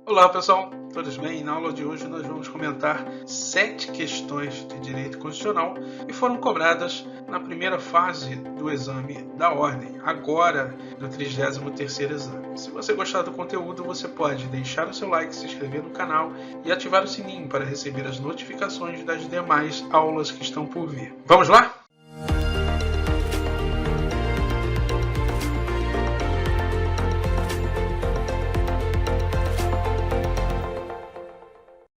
Olá pessoal, todos bem? Na aula de hoje nós vamos comentar 7 questões de direito constitucional que foram cobradas na primeira fase do exame da ordem, agora do 33º exame. Se você gostar do conteúdo, você pode deixar o seu like, se inscrever no canal e ativar o sininho para receber as notificações das demais aulas que estão por vir. Vamos lá?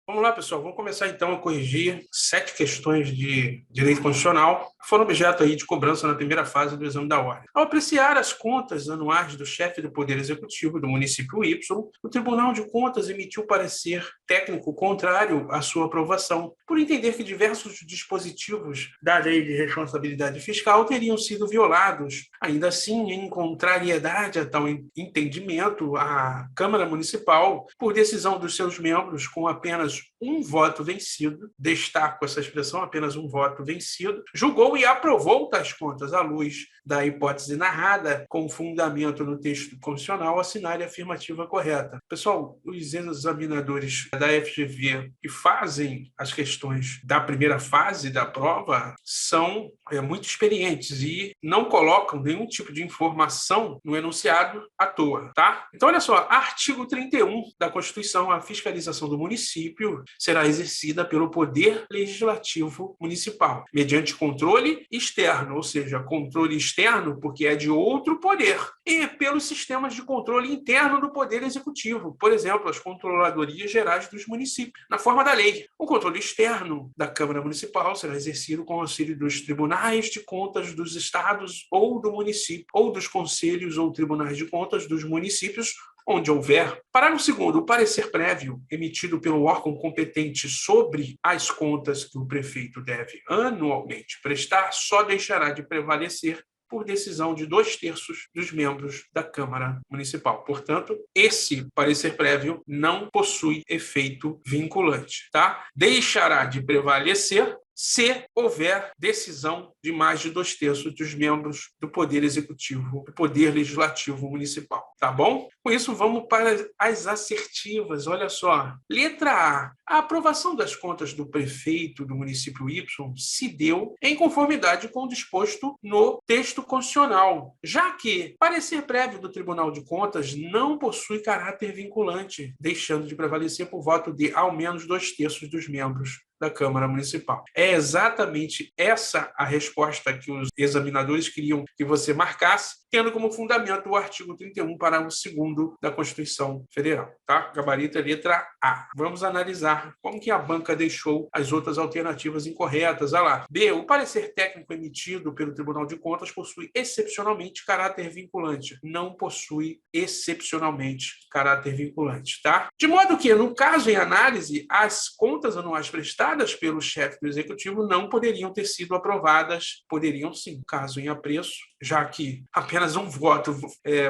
Vamos lá, pessoal. Vamos começar então a corrigir 7 questões de direito constitucional que foram objeto aí de cobrança na primeira fase do exame da ordem. Ao apreciar as contas anuais do chefe do Poder Executivo do município Y, o Tribunal de Contas emitiu parecer técnico contrário à sua aprovação, por entender que diversos dispositivos da Lei de Responsabilidade Fiscal teriam sido violados. Ainda assim, em contrariedade a tal entendimento, a Câmara Municipal, por decisão dos seus membros, com apenas um voto vencido, destaco essa expressão, apenas um voto vencido, julgou e aprovou tais contas à luz da hipótese narrada com fundamento no texto constitucional, assinar a afirmativa correta. Pessoal, os examinadores da FGV que fazem as questões da primeira fase da prova são muito experientes e não colocam nenhum tipo de informação no enunciado à toa, tá? Então, olha só, artigo 31 da Constituição, a fiscalização do município será exercida pelo Poder Legislativo Municipal, mediante controle externo, ou seja, controle externo porque é de outro poder, e pelos sistemas de controle interno do Poder Executivo, por exemplo, as controladorias gerais dos municípios, na forma da lei. O controle externo da Câmara Municipal será exercido com o auxílio dos tribunais de contas dos estados ou do município, ou dos conselhos ou tribunais de contas dos municípios, onde houver. Parágrafo 2º, o parecer prévio emitido pelo órgão competente sobre as contas que o prefeito deve anualmente prestar só deixará de prevalecer por decisão de 2/3 dos membros da Câmara Municipal. Portanto, esse parecer prévio não possui efeito vinculante, tá? Deixará de prevalecer se houver decisão de mais de 2/3 dos membros do Poder Executivo, do Poder Legislativo Municipal, tá bom? Com isso, vamos para as assertivas. Olha só. Letra A. A aprovação das contas do prefeito do município Y se deu em conformidade com o disposto no texto constitucional, já que parecer prévio do Tribunal de Contas não possui caráter vinculante, deixando de prevalecer por voto de ao menos 2/3 dos membros da Câmara Municipal. É exatamente essa a resposta que os examinadores queriam que você marcasse, tendo como fundamento o artigo 31, parágrafo 2º da Constituição Federal, tá? Gabarito é letra A. Vamos analisar como que a banca deixou as outras alternativas incorretas. Olha lá. B. O parecer técnico emitido pelo Tribunal de Contas possui excepcionalmente caráter vinculante. Não possui excepcionalmente caráter vinculante, tá? De modo que, no caso em análise, as contas anuais prestadas pelo chefe do Executivo não poderiam ter sido aprovadas, poderiam sim, caso em apreço, já que apenas um voto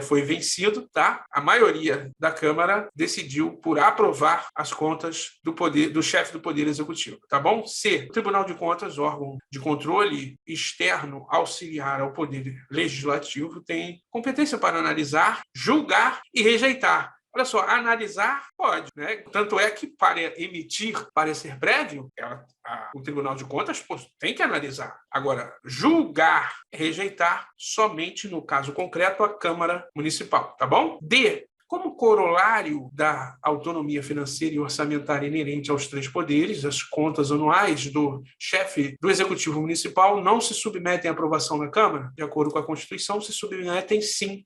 foi vencido, tá? A maioria da Câmara decidiu por aprovar as contas do chefe do Poder Executivo, tá bom? C. O Tribunal de Contas, órgão de controle externo auxiliar ao Poder Legislativo, tem competência para analisar, julgar e rejeitar. Olha só, analisar pode, né? Tanto é que para emitir parecer prévio, o Tribunal de Contas tem que analisar. Agora, julgar, rejeitar, somente no caso concreto a Câmara Municipal, tá bom? D. Como corolário da autonomia financeira e orçamentária inerente aos 3 poderes, as contas anuais do chefe do Executivo Municipal não se submetem à aprovação na Câmara, de acordo com a Constituição, se submetem sim.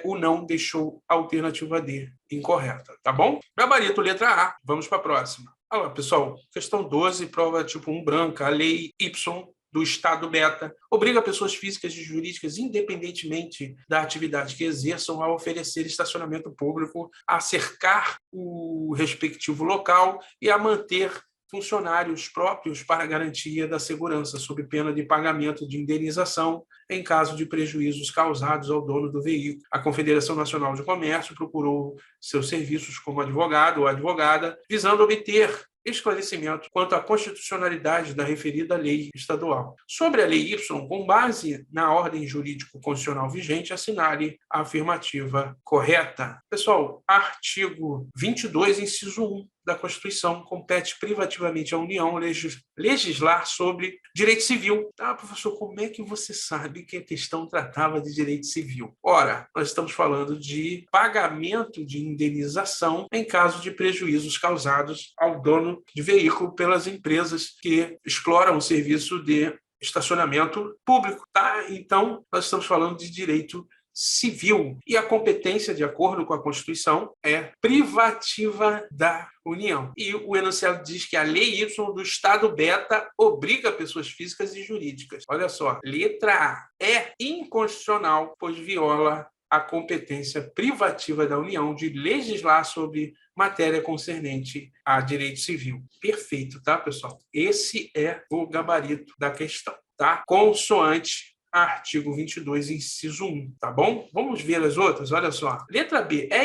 O não deixou a alternativa D incorreta, tá bom? Gabarito, letra A. Vamos para a próxima. Olha lá, pessoal, questão 12, prova tipo 1 branca, a lei Y do Estado beta, obriga pessoas físicas e jurídicas, independentemente da atividade que exerçam, a oferecer estacionamento público, a cercar o respectivo local e a manter funcionários próprios para garantia da segurança, sob pena de pagamento de indenização em caso de prejuízos causados ao dono do veículo. A Confederação Nacional de Comércio procurou seus serviços como advogado ou advogada, visando obter esclarecimento quanto à constitucionalidade da referida lei estadual. Sobre a Lei Y, com base na ordem jurídico-constitucional vigente, assinale a afirmativa correta. Pessoal, artigo 22, inciso 1 da Constituição, compete privativamente à União legislar sobre direito civil. Ah, professor, como é que você sabe que a questão tratava de direito civil? Ora, nós estamos falando de pagamento de indenização em caso de prejuízos causados ao dono de veículo pelas empresas que exploram o serviço de estacionamento público, tá? Então, nós estamos falando de direito civil. E a competência, de acordo com a Constituição, é privativa da União. E o enunciado diz que a Lei Y do Estado beta obriga pessoas físicas e jurídicas. Olha só, letra A é inconstitucional, pois viola a competência privativa da União de legislar sobre matéria concernente a direito civil. Perfeito, tá, pessoal? Esse é o gabarito da questão, tá? Consoante artigo 22, inciso 1, tá bom? Vamos ver as outras, olha só. Letra B é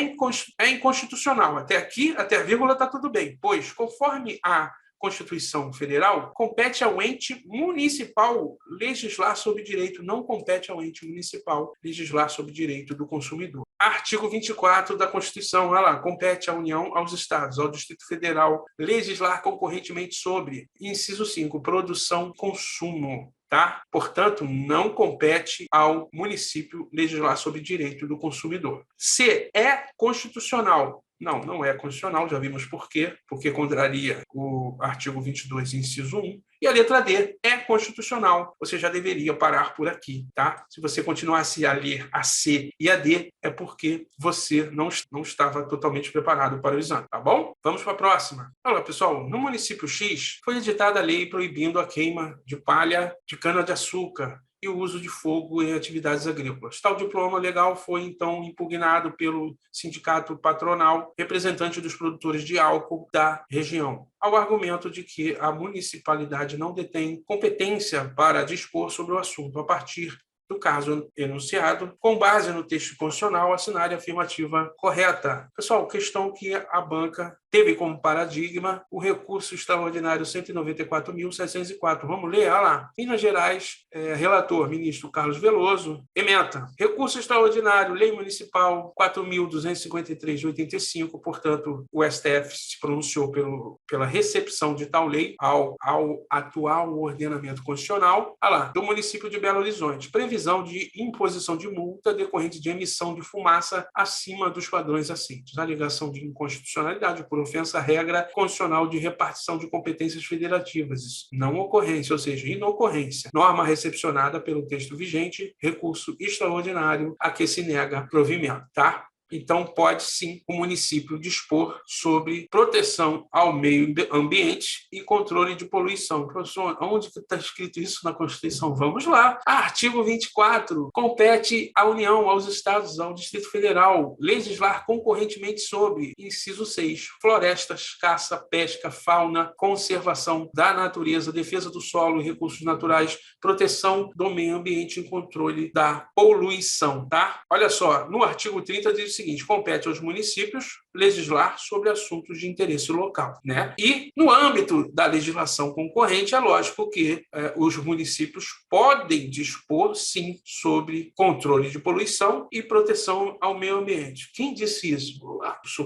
inconstitucional. Até aqui, até a vírgula, está tudo bem, pois, conforme a Constituição Federal, compete ao ente municipal legislar sobre direito, não compete ao ente municipal legislar sobre direito do consumidor. Artigo 24 da Constituição, olha lá, compete à União, aos Estados, ao Distrito Federal legislar concorrentemente sobre, inciso 5, produção e consumo. Tá? Portanto, não compete ao município legislar sobre direito do consumidor. C, é constitucional. Não, não é constitucional, já vimos por quê. Porque contraria o artigo 22, inciso 1. E a letra D é constitucional. Você já deveria parar por aqui, tá? Se você continuasse a ler a C e a D, é porque você não estava totalmente preparado para o exame, tá bom? Vamos para a próxima. Olha, pessoal, no município X foi editada a lei proibindo a queima de palha de cana-de-açúcar e o uso de fogo em atividades agrícolas. Tal diploma legal foi, então, impugnado pelo sindicato patronal representante dos produtores de álcool da região, ao argumento de que a municipalidade não detém competência para dispor sobre o assunto. A partir do caso enunciado, com base no texto constitucional, assinar a afirmativa correta. Pessoal, questão que a banca teve como paradigma o recurso extraordinário 194.704. Vamos ler? Olha lá. Minas Gerais, relator, ministro Carlos Veloso, ementa. Recurso extraordinário, lei municipal 4.253 de 85, portanto, o STF se pronunciou pela recepção de tal lei ao atual ordenamento constitucional, olha lá, do município de Belo Horizonte. Previsão de imposição de multa decorrente de emissão de fumaça acima dos padrões aceitos. Alegação de inconstitucionalidade por ofensa à regra constitucional de repartição de competências federativas. Não ocorrência, ou seja, inocorrência. Norma recepcionada pelo texto vigente, recurso extraordinário a que se nega provimento, tá? Então, pode sim o município dispor sobre proteção ao meio ambiente e controle de poluição. Professor, onde está escrito isso na Constituição? Vamos lá. Artigo 24. Compete à União, aos Estados, ao Distrito Federal, legislar concorrentemente sobre, inciso 6, florestas, caça, pesca, fauna, conservação da natureza, defesa do solo e recursos naturais, proteção do meio ambiente e controle da poluição, tá? Olha só, no artigo 30 diz o seguinte: compete aos municípios legislar sobre assuntos de interesse local, né? E no âmbito da legislação concorrente, é lógico que os municípios podem dispor, sim, sobre controle de poluição e proteção ao meio ambiente. Quem disse isso?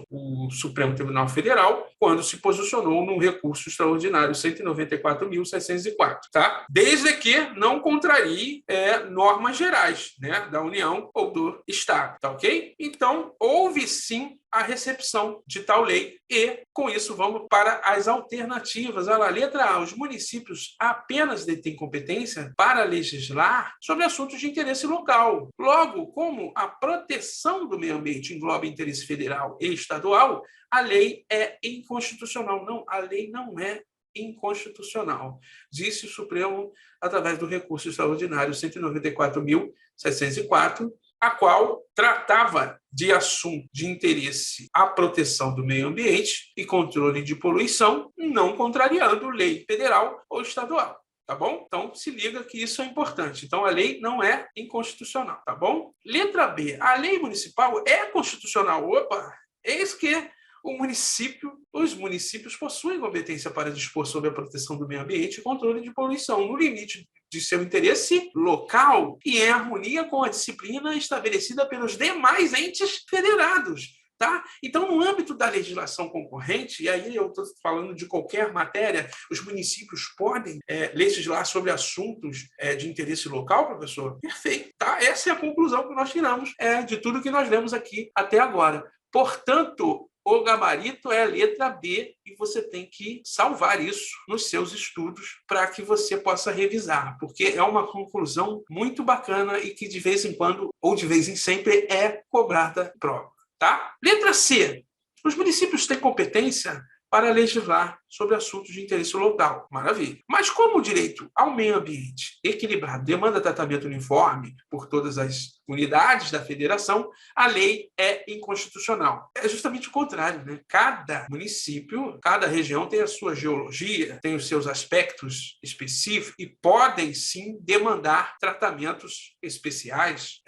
O Supremo Tribunal Federal, quando se posicionou no recurso extraordinário 194.604, tá? Desde que não contrarie normas gerais, né, da União ou do Estado, tá ok? Então, houve sim a recepção de tal lei e, com isso, vamos para as alternativas. Olha lá, letra A, os municípios apenas detêm competência para legislar sobre assuntos de interesse local. Logo, como a proteção do meio ambiente engloba interesse federal e estadual, a lei é inconstitucional. Não, a lei não é inconstitucional, disse o Supremo através do recurso extraordinário 194.704, a qual tratava de assunto de interesse à proteção do meio ambiente e controle de poluição, não contrariando lei federal ou estadual. Tá bom? Então, se liga que isso é importante. Então, a lei não é inconstitucional, tá bom? Letra B. A lei municipal é constitucional. Opa! Eis que o município os municípios possuem competência para dispor sobre a proteção do meio ambiente e controle de poluição, no limite de seu interesse local e em harmonia com a disciplina estabelecida pelos demais entes federados. Tá? Então, no âmbito da legislação concorrente, e aí eu estou falando de qualquer matéria, os municípios podem legislar sobre assuntos de interesse local, professor? Perfeito. Tá? Essa é a conclusão que nós tiramos de tudo que nós lemos aqui até agora. Portanto, o gabarito é a letra B e você tem que salvar isso nos seus estudos para que você possa revisar, porque é uma conclusão muito bacana e que de vez em quando, ou de vez em sempre, é cobrada em prova. Tá? Letra C. Os municípios têm competência para legislar sobre assuntos de interesse local. Maravilha. Mas como o direito ao meio ambiente equilibrado demanda tratamento uniforme por todas as unidades da federação, a lei é inconstitucional. É justamente o contrário, né? Cada município, cada região tem a sua geologia, tem os seus aspectos específicos e podem sim demandar tratamentos especiais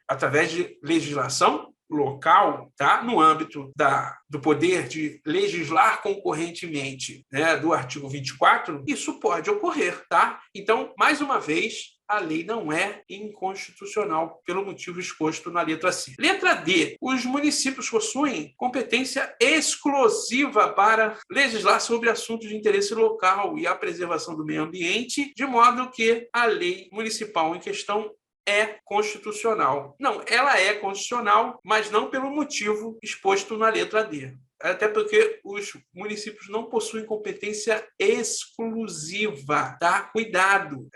através de legislação local, tá? No âmbito do poder de legislar concorrentemente, né, do artigo 24, isso pode ocorrer. Tá? Então, mais uma vez, a lei não é inconstitucional pelo motivo exposto na letra C. Letra D. Os municípios possuem competência exclusiva para legislar sobre assuntos de interesse local e a preservação do meio ambiente, de modo que a lei municipal em questão é constitucional. Não, ela é constitucional, mas não pelo motivo exposto na letra D. Até porque os municípios não possuem competência exclusiva, tá? Cuidado.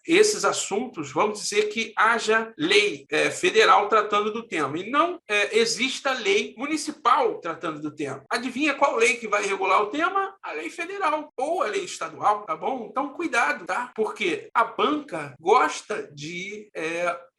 Esses assuntos, vamos dizer que haja lei federal tratando do tema e não exista lei municipal tratando do tema. Adivinha qual lei que vai regular o tema? A lei federal ou a lei estadual, tá bom? Então, cuidado, tá? Porque a banca gosta de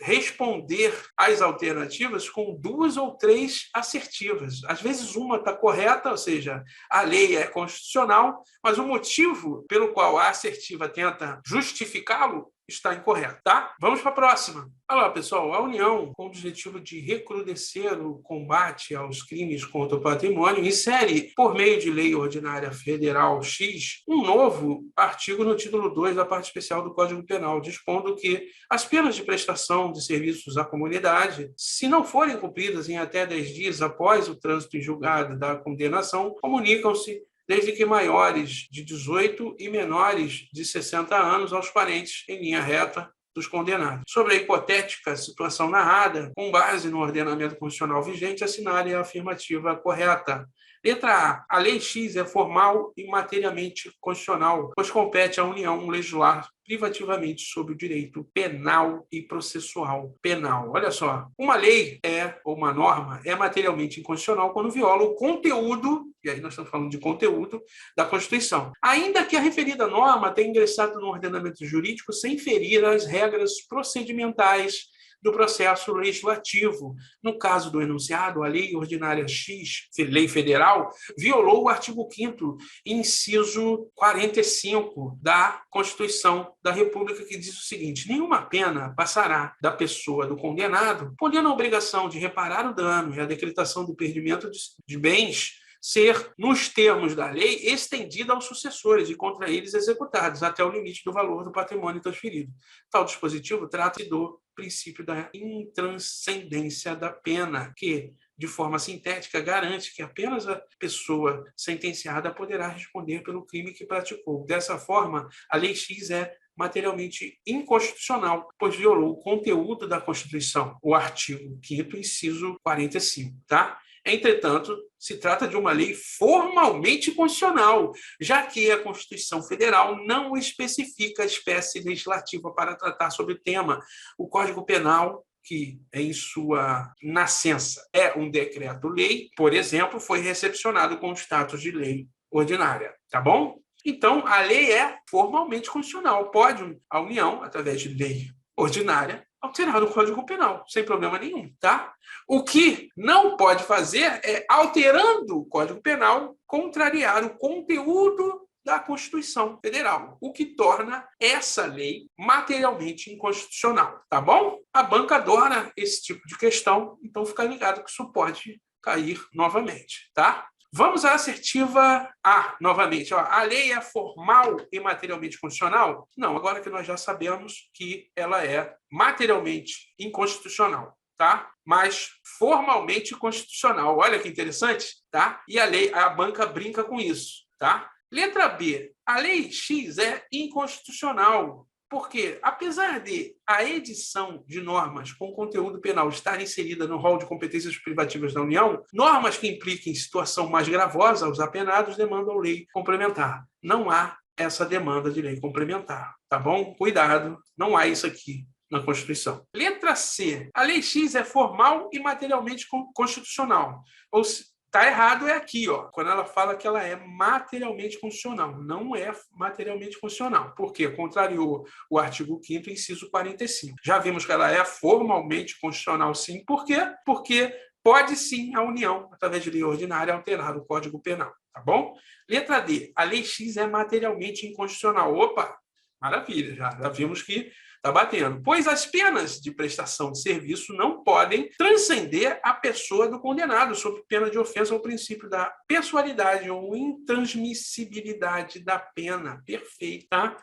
responder às alternativas com 2 ou 3 assertivas. Às vezes uma está correta, ou seja, a lei é constitucional, mas o motivo pelo qual a assertiva tenta justificá-lo está incorreto, tá? Vamos para a próxima. Olha lá, pessoal, a União, com o objetivo de recrudescer o combate aos crimes contra o patrimônio, insere, por meio de Lei Ordinária Federal X, um novo artigo no título 2 da parte especial do Código Penal, dispondo que as penas de prestação de serviços à comunidade, se não forem cumpridas em até 10 dias após o trânsito em julgado da condenação, comunicam-se desde que maiores de 18 e menores de 60 anos aos parentes em linha reta dos condenados. Sobre a hipotética situação narrada, com base no ordenamento constitucional vigente, assinale a afirmativa correta. Letra A. A Lei X é formal e materialmente constitucional, pois compete à União legislar privativamente sobre o direito penal e processual penal. Olha só, uma lei ou uma norma é materialmente inconstitucional quando viola o conteúdo, e aí nós estamos falando de conteúdo, da Constituição. Ainda que a referida norma tenha ingressado no ordenamento jurídico sem ferir as regras procedimentais do processo legislativo. No caso do enunciado, a Lei Ordinária X, Lei Federal, violou o artigo 5º, inciso 45 da Constituição da República, que diz o seguinte: nenhuma pena passará da pessoa do condenado, podendo a obrigação de reparar o dano e a decretação do perdimento de bens ser, nos termos da lei, estendida aos sucessores e contra eles executados, até o limite do valor do patrimônio transferido. Tal dispositivo trata-se do princípio da intranscendência da pena, que, de forma sintética, garante que apenas a pessoa sentenciada poderá responder pelo crime que praticou. Dessa forma, a Lei X é materialmente inconstitucional, pois violou o conteúdo da Constituição, o artigo 5º, inciso 45, tá? Entretanto, se trata de uma lei formalmente constitucional, já que a Constituição Federal não especifica a espécie legislativa para tratar sobre o tema. O Código Penal, que em sua nascença é um decreto-lei, por exemplo, foi recepcionado com o status de lei ordinária, tá bom? Então, a lei é formalmente constitucional. Pode a União, através de lei ordinária, alterar o Código Penal, sem problema nenhum, tá? O que não pode fazer é, alterando o Código Penal, contrariar o conteúdo da Constituição Federal, o que torna essa lei materialmente inconstitucional, tá bom? A banca adora esse tipo de questão, então fica ligado que isso pode cair novamente, tá? Vamos à assertiva A, novamente. Ó, a lei é formal e materialmente constitucional? Não, agora que nós já sabemos que ela é materialmente inconstitucional, tá? Mas formalmente constitucional. Olha que interessante, tá? E a banca brinca com isso, tá? Letra B. A lei X é inconstitucional. Porque, apesar de a edição de normas com conteúdo penal estar inserida no rol de competências privativas da União, normas que impliquem situação mais gravosa aos apenados demandam lei complementar. Não há essa demanda de lei complementar, tá bom? Cuidado, não há isso aqui na Constituição. Letra C. A lei X é formal e materialmente constitucional. Ou tá errado é aqui, ó, quando ela fala que ela é materialmente constitucional. Não é materialmente constitucional. Por quê? Contrariou o artigo 5º, inciso 45. Já vimos que ela é formalmente constitucional, sim. Por quê? Porque pode, sim, a União, através de lei ordinária, alterar o Código Penal. Tá bom? Letra D. A lei X é materialmente inconstitucional. Opa! Maravilha, já vimos que está batendo. Pois as penas de prestação de serviço não podem transcender a pessoa do condenado, sob pena de ofensa ao princípio da pessoalidade ou intransmissibilidade da pena. Perfeito, tá?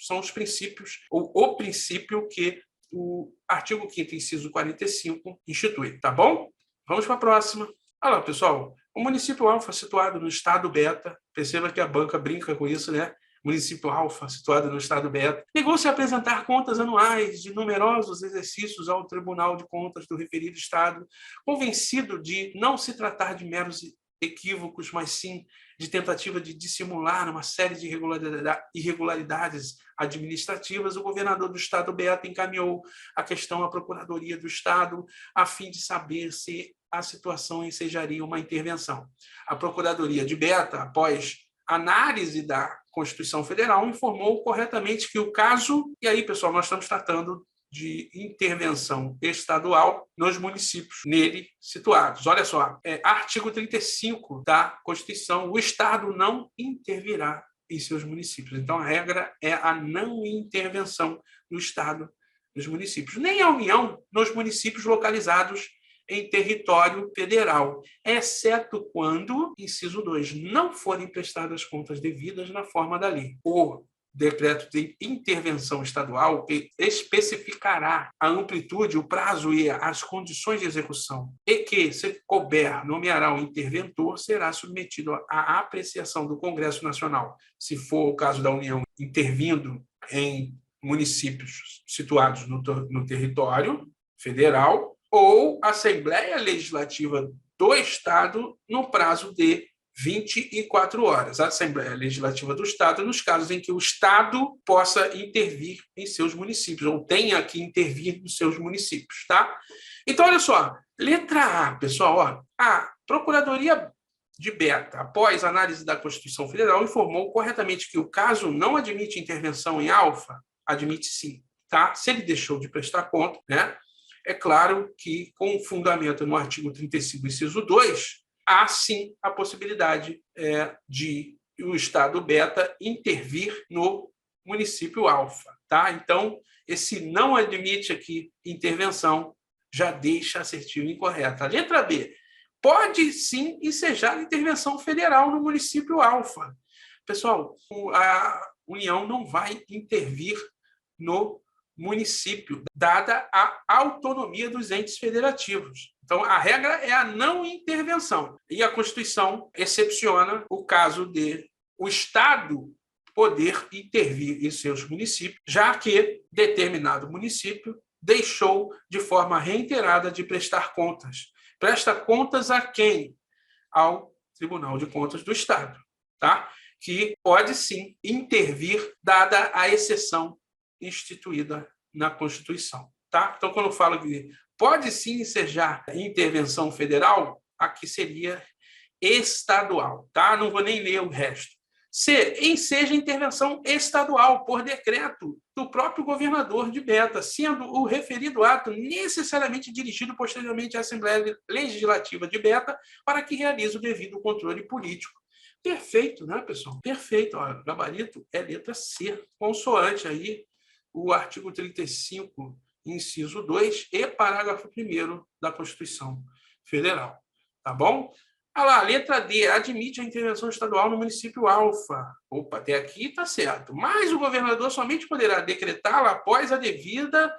São os princípios, ou o princípio que o artigo 5º, inciso 45, institui. Tá bom? Vamos para a próxima. Olha lá, pessoal. O município Alfa, situado no estado beta, perceba que a banca brinca com isso, né? Município Alfa, situado no estado beta, negou-se a apresentar contas anuais de numerosos exercícios ao Tribunal de Contas do referido estado, convencido de não se tratar de meros equívocos, mas sim de tentativa de dissimular uma série de irregularidades administrativas. O governador do estado beta encaminhou a questão à Procuradoria do Estado a fim de saber se a situação ensejaria uma intervenção. A Procuradoria de Beta, após análise da Constituição Federal, informou corretamente que o caso... E aí, pessoal, nós estamos tratando de intervenção estadual nos municípios nele situados. Olha só, artigo 35 da Constituição, o Estado não intervirá em seus municípios. Então, a regra é a não intervenção do Estado nos municípios, nem a União nos municípios localizados em território federal, exceto quando, inciso 2, não forem prestadas contas devidas na forma da lei. O decreto de intervenção estadual especificará a amplitude, o prazo e as condições de execução, e que, se couber, nomeará o interventor, será submetido à apreciação do Congresso Nacional, se for o caso da União intervindo em municípios situados no território federal, ou Assembleia Legislativa do Estado no prazo de 24 horas. A Assembleia Legislativa do Estado, nos casos em que o Estado possa intervir em seus municípios, ou tenha que intervir nos seus municípios, tá? Então, olha só, letra A, pessoal, ó, a Procuradoria de Beta, após análise da Constituição Federal, informou corretamente que o caso não admite intervenção em alfa, admite sim, tá? Se ele deixou de prestar conta, né? É claro que, com fundamento no artigo 35, inciso 2, há sim a possibilidade de o Estado beta intervir no município alfa. Tá? Então, esse não admite aqui intervenção já deixa a assertiva incorreta. A letra B. Pode sim ensejar intervenção federal no município alfa. Pessoal, a União não vai intervir no município, dada a autonomia dos entes federativos. Então, a regra é a não intervenção. E a Constituição excepciona o caso de o Estado poder intervir em seus municípios, já que determinado município deixou de forma reiterada de prestar contas. Presta contas a quem? Ao Tribunal de Contas do Estado, tá? Que pode sim intervir, dada a exceção instituída na Constituição. Tá? Então, quando eu falo que pode sim ensejar intervenção federal, aqui seria estadual. Tá? Não vou nem ler o resto. C. Enseja intervenção estadual por decreto do próprio governador de Beta, sendo o referido ato necessariamente dirigido posteriormente à Assembleia Legislativa de Beta para que realize o devido controle político. Perfeito, né, pessoal? Perfeito. Ó, gabarito é letra C, consoante aí o artigo 35, inciso 2 e parágrafo 1º da Constituição Federal. Tá bom? Ah lá, letra D, admite a intervenção estadual no município alfa. Opa, até aqui está certo. Mas o governador somente poderá decretá-la após a devida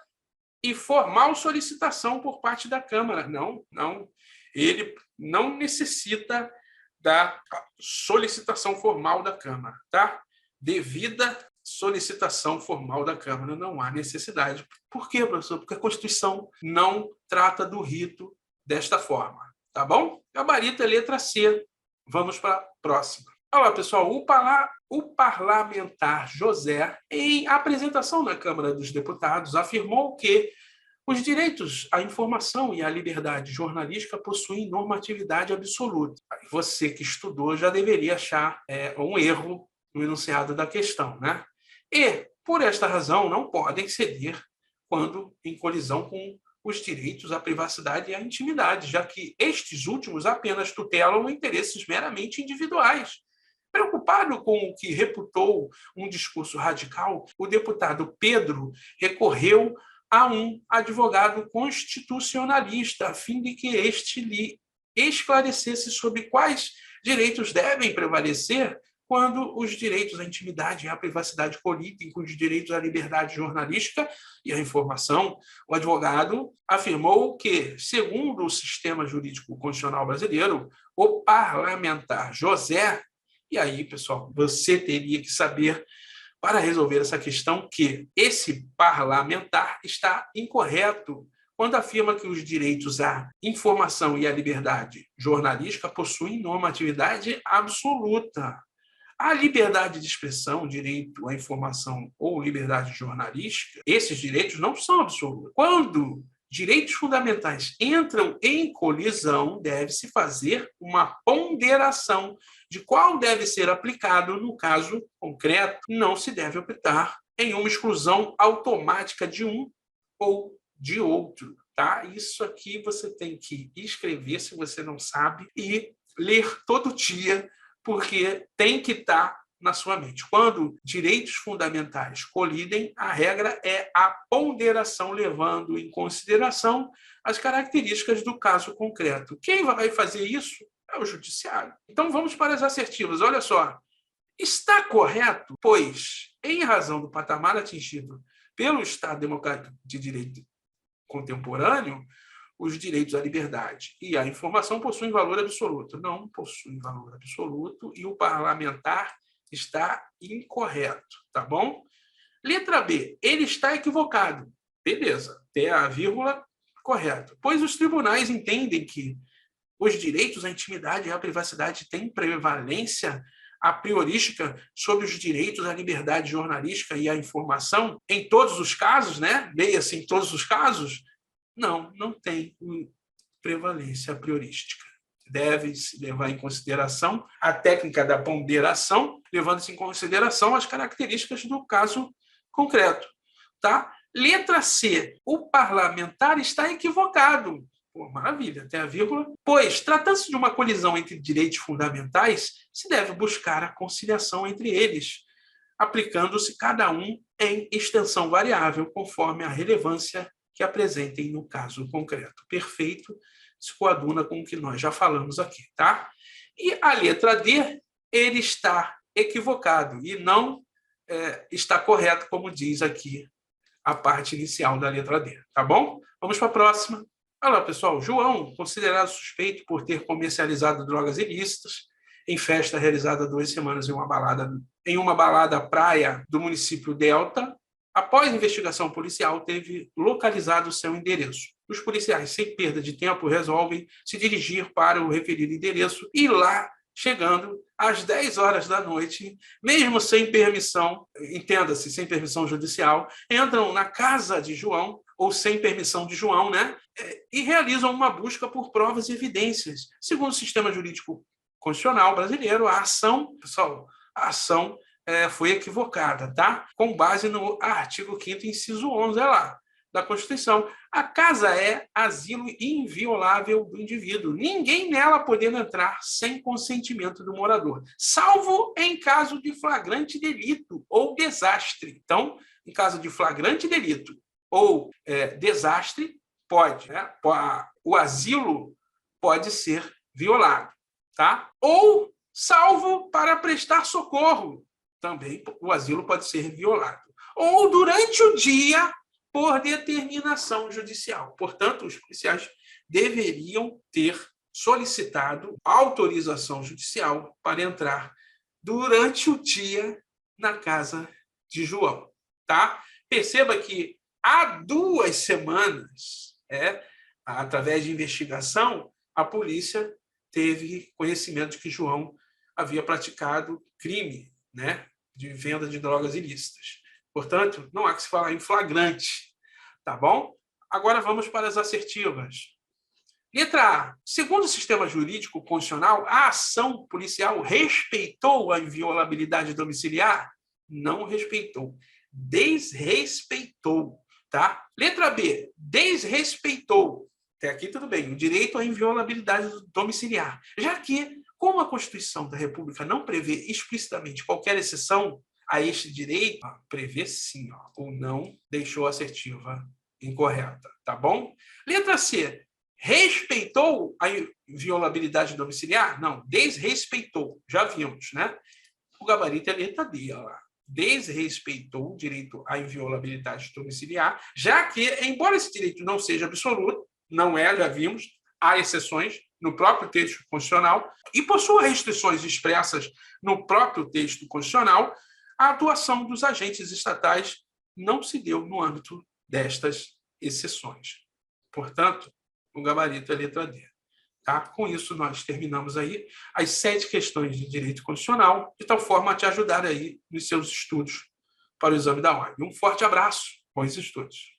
e formal solicitação por parte da Câmara. Não, não. Ele não necessita da solicitação formal da Câmara, tá? Devida solicitação formal da Câmara, não há necessidade. Por quê, professor? Porque a Constituição não trata do rito desta forma, tá bom? Gabarito é letra C. Vamos para a próxima. Olha lá, pessoal, o parlamentar José, em apresentação na Câmara dos Deputados, afirmou que os direitos à informação e à liberdade jornalística possuem normatividade absoluta. Você que estudou já deveria achar um erro no enunciado da questão, né? E, por esta razão, não podem ceder quando em colisão com os direitos à privacidade e à intimidade, já que estes últimos apenas tutelam interesses meramente individuais. Preocupado com o que reputou um discurso radical, o deputado Pedro recorreu a um advogado constitucionalista, a fim de que este lhe esclarecesse sobre quais direitos devem prevalecer quando os direitos à intimidade e à privacidade colidem com os direitos à liberdade jornalística e à informação. O advogado afirmou que, segundo o sistema jurídico constitucional brasileiro, o parlamentar José, e aí, pessoal, você teria que saber para resolver essa questão que esse parlamentar está incorreto quando afirma que os direitos à informação e à liberdade jornalística possuem normatividade absoluta. A liberdade de expressão, direito à informação ou liberdade jornalística, esses direitos não são absolutos. Quando direitos fundamentais entram em colisão, deve-se fazer uma ponderação de qual deve ser aplicado no caso concreto. Não se deve optar em uma exclusão automática de um ou de outro, tá? Isso aqui você tem que escrever se você não sabe e ler todo dia, porque tem que estar na sua mente. Quando direitos fundamentais colidem, a regra é a ponderação, levando em consideração as características do caso concreto. Quem vai fazer isso é o judiciário. Então vamos para as assertivas. Olha só. Está correto, pois, em razão do patamar atingido pelo Estado Democrático de Direito contemporâneo, os direitos à liberdade e à informação possuem valor absoluto. Não possuem valor absoluto e o parlamentar está incorreto, tá bom? Letra B, ele está equivocado. Beleza, até a vírgula, correto. Pois os tribunais entendem que os direitos à intimidade e à privacidade têm prevalência a priorística sobre os direitos à liberdade jornalística e à informação em todos os casos, né? Leia-se em todos os casos. Não, não tem prevalência priorística. Deve-se levar em consideração a técnica da ponderação, levando-se em consideração as características do caso concreto. Tá? Letra C. O parlamentar está equivocado. Pô, maravilha, até a vírgula. Pois, tratando-se de uma colisão entre direitos fundamentais, se deve buscar a conciliação entre eles, aplicando-se cada um em extensão variável, conforme a relevância que apresentem no caso concreto. Perfeito, se coaduna com o que nós já falamos aqui, tá? E a letra D, ele está equivocado e não está correto, como diz aqui a parte inicial da letra D, tá bom? Vamos para a próxima. Olha lá, pessoal, João, considerado suspeito por ter comercializado drogas ilícitas em festa realizada 2 semanas em uma balada praia do município Delta, após investigação policial, teve localizado seu endereço. Os policiais, sem perda de tempo, resolvem se dirigir para o referido endereço e lá, chegando às 10 horas da noite, mesmo sem permissão, entenda-se, sem permissão judicial, entram na casa de João, ou sem permissão de João, né? E realizam uma busca por provas e evidências. Segundo o sistema jurídico constitucional brasileiro, a ação, pessoal, foi equivocada, tá? Com base no artigo 5º, inciso 11, lá, da Constituição. A casa é asilo inviolável do indivíduo. Ninguém nela podendo entrar sem consentimento do morador, salvo em caso de flagrante delito ou desastre. Então, em caso de flagrante delito ou desastre, pode, né? O asilo pode ser violado, tá? Ou salvo para prestar socorro. Também o asilo pode ser violado. Ou durante o dia, por determinação judicial. Portanto, os policiais deveriam ter solicitado autorização judicial para entrar durante o dia na casa de João, tá? Perceba que há 2 semanas, através de investigação, a polícia teve conhecimento de que João havia praticado crime, né, de venda de drogas ilícitas. Portanto, não há que se falar em flagrante, tá bom? Agora vamos para as assertivas. Letra A. Segundo o sistema jurídico constitucional, a ação policial respeitou a inviolabilidade domiciliar? Não respeitou. Desrespeitou, tá? Letra B. Desrespeitou. Até aqui tudo bem. O direito à inviolabilidade domiciliar. Já que, como a Constituição da República não prevê explicitamente qualquer exceção a este direito, prevê sim, ou não, deixou a assertiva incorreta, tá bom? Letra C. Respeitou a inviolabilidade domiciliar? Não, desrespeitou. Já vimos, né? O gabarito é a letra D, ó. Desrespeitou o direito à inviolabilidade domiciliar, já que, embora esse direito não seja absoluto, não é, já vimos, há exceções no próprio texto constitucional e possua restrições expressas no próprio texto constitucional, a atuação dos agentes estatais não se deu no âmbito destas exceções. Portanto, o gabarito é a letra D. Tá? Com isso, nós terminamos aí as 7 questões de direito constitucional, de tal forma a te ajudar aí nos seus estudos para o exame da ordem. Um forte abraço, bons estudos.